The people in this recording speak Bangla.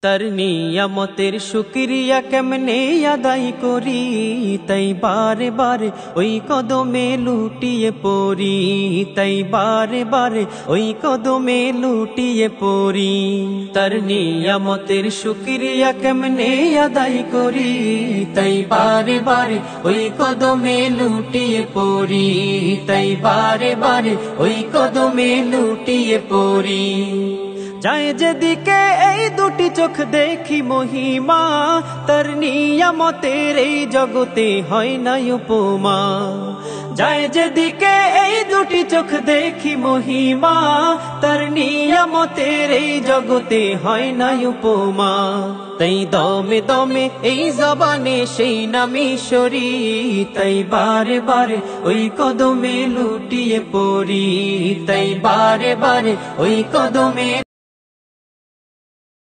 তার নিয়ামতের শুকরিয়া কেমনে আদায় করি, তাই বারে বারে ওই কদমে লুটিয়ে পড়ি, তাই বারে বারে ওই কদমে লুটিয়ে পড়ি। তার নিয়ামতের শুকরিয়া কেমনে আদায় করি, তাই বারে বারে ওই কদমে লুটিয়ে পড়ি, তাই বারে বারে ওই কদমে লুটিয়ে পড়ি। যায় যেদিকে এই দুটি চোখ দেখি মহিমা, তার নিয়ামতের এই জগতে হয় না উপমা। যায় যেদিকে এই দুটি চোখ দেখি মহিমা, তার নিয়ামতের এই জগতে হয় না উপমা। তাই দমে দমে এই জবানে সেই নামই সরি, তাই বারে বারে ওই কদমে লুটিয়ে পড়ি, তাই বারে বারে ওই কদমে